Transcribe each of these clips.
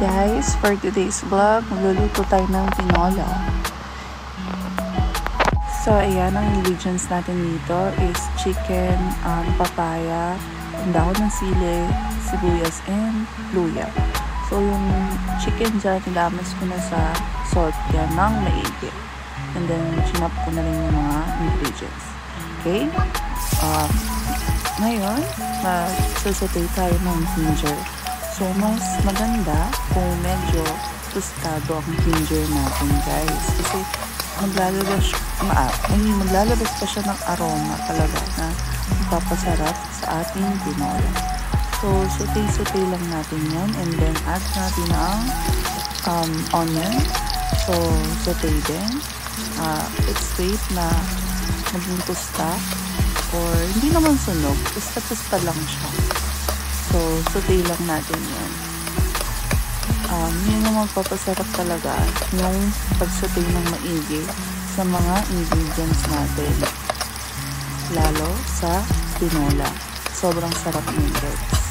guys, for today's vlog, magluluto tayo ng tinola. So, ayan, ang ingredients natin dito is chicken, papaya, dahon ng sili, sibuyas, and luya. So, yung chicken dyan, nilamas ko na sa salt yan ng maigi. And then, chinop ko na rin yung mga ingredients. Okay? Ngayon, mag-saute tayo ng ginger. So, mas maganda kung medyo tostado ang ginger natin, guys. Kasi maglalabas pa siya ng aroma talaga na papasarap sa ating tinola. So, saute lang natin yan. And then, add natin ang onion. So, saute din. Let's wait na maging tosta. Or, hindi naman sunog. Tosta lang siya. So, saute lang natin yan. Yun yung magpapasarap talaga yung pag-saute ng maigi sa mga ingredients natin. Lalo sa tinola. Sobrang sarap ng guys.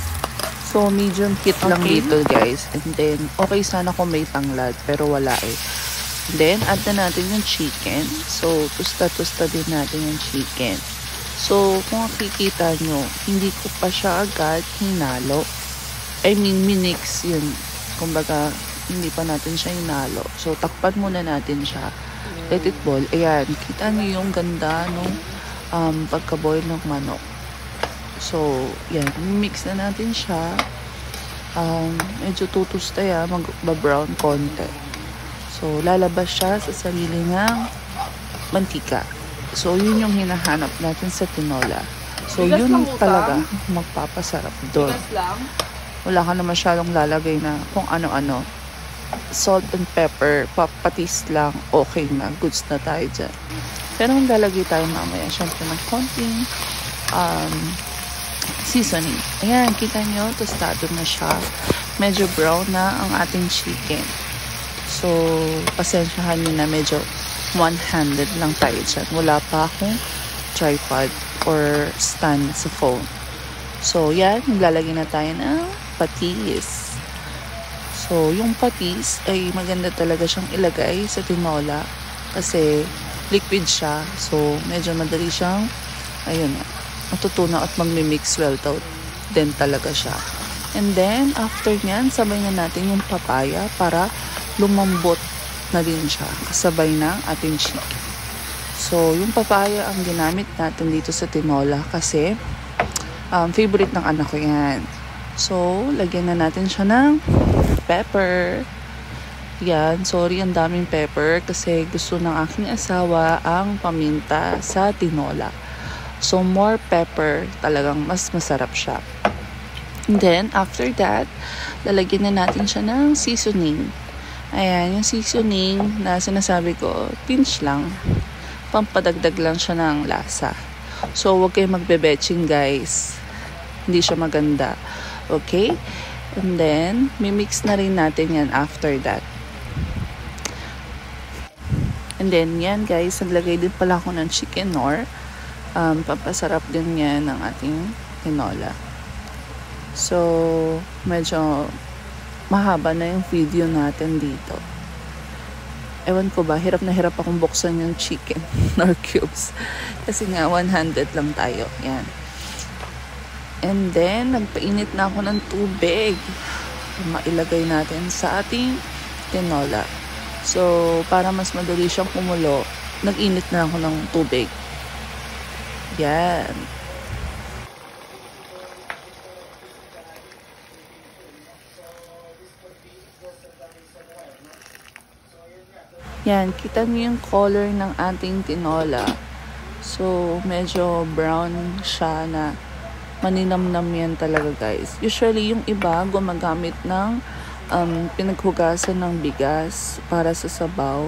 So, medium heat lang dito guys. And then, okay sana kung may tanglad. Pero wala eh. Then, add na natin yung chicken. So, tusta-tusta din natin yung chicken. So, kung makikita nyo, hindi ko pa siya agad hinalo. I mean, minix yun. Kumbaga, hindi pa natin siya hinalo. So, takpan muna natin siya. Let it boil. Ayan, kita nyo yung ganda nung pagka-boil ng manok. So, yan. Mix na natin siya. Medyo tutusta yan. Mag-brown konti. So, lalabas siya sa sarili ng mantika. So, yun yung hinahanap natin sa tinola. So, yun talaga magpapasarap doon. Wala ka na masyadong lalagay na kung ano-ano. Salt and pepper, papatis lang, okay na. Goods na tayo dyan. Pero ang lalagay tayo mamaya, syempre ng konting seasoning. Ayan, kita nyo, tostado na siya. Medyo brown na ang ating chicken. So, pasensyahan nyo na medyo one-handed lang tayo dyan. Wala pa akong tripod or stand sa phone. So, yan. Maglalagay na tayo ng patis. So, yung patis ay maganda talaga siyang ilagay sa tinola kasi liquid siya. So, medyo madali siyang matutunaw at magmi-mix well din talaga siya. And then, after nyan, sabay na natin yung papaya para lumambot na din siya kasabay ng ating chicken. So, yung papaya ang ginamit natin dito sa tinola kasi favorite ng anak ko yan. So, lagyan na natin siya ng pepper. Yan, sorry ang daming pepper kasi gusto ng aking asawa ang paminta sa tinola. So, more pepper, talagang mas masarap siya. And then, after that, lalagyan na natin siya ng seasoning. Ayan, yung seasoning na sinasabi ko, pinch lang. Pampadagdag lang siya ng lasa. So, huwag kayo magbe-betching guys. Hindi siya maganda. Okay? And then, mimix na rin natin yan after that. And then, yan guys, naglagay din pala ako ng chicken nor. Pampasarap din yan ng ating tinola. So, medyo mahaba na yung video natin dito. Ewan ko ba, hirap na hirap akong buksan yung chicken nor cubes. Kasi nga, one-handed lang tayo. Yan. And then, nagpainit na ako ng tubig. Mailagay natin sa ating tinola. So, para mas madali siyang kumulo, nag-init na ako ng tubig. Yan. Yan, kita niyo yung color ng ating tinola. So, medyo brown siya na maninamnam yan talaga guys. Usually, yung iba gumagamit ng pinaghugasan ng bigas para sa sabaw.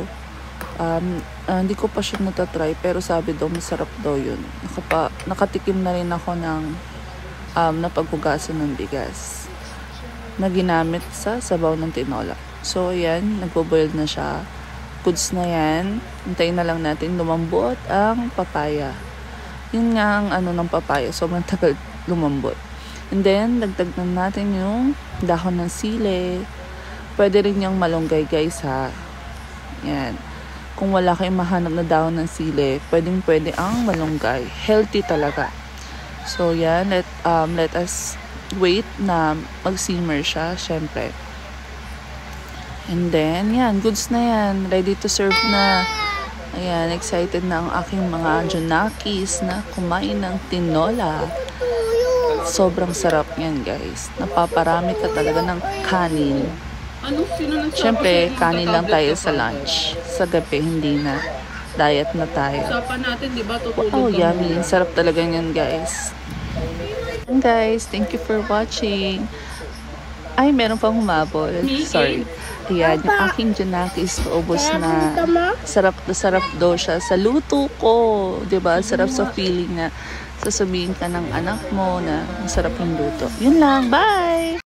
Hindi ko pa siya natatry pero sabi daw masarap daw yun. Nakatikim na rin ako ng napaghugasan ng bigas na ginamit sa sabaw ng tinola. So, ayan, nagbo-boil na siya. Goods na yan. Hintayin na lang natin lumambot ang papaya. Yun nga ang ng papaya. Sobrang tagal lumambot. And then, dagdag na natin yung dahon ng sili. Pwede rin yung malunggay guys ha. Yan. Kung wala kayong mahanap na dahon ng sili, pwede ang malunggay. Healthy talaga. So yan, let us wait na mag-simmer siya, syempre. And then, yan, goods na yan. Ready to serve na. Ayan, excited na ang aking mga junakis na kumain ng tinola. Sobrang sarap yan guys. Napaparami ka talaga ng kanin. Siyempre, kanin lang tayo sa lunch. Sa gabi, hindi na. Diet na tayo. Usapan natin, di ba? Wow, yummy. Sarap talaga yan, guys. And guys, thank you for watching. Ay, meron pang humabol. Sorry. Ayan, yung aking junakis, paubos na. Sarap na sarap daw siya sa luto ko. Diba? Sarap sa feeling na sasabihin ka ng anak mo na masarap yung luto. Yun lang. Bye!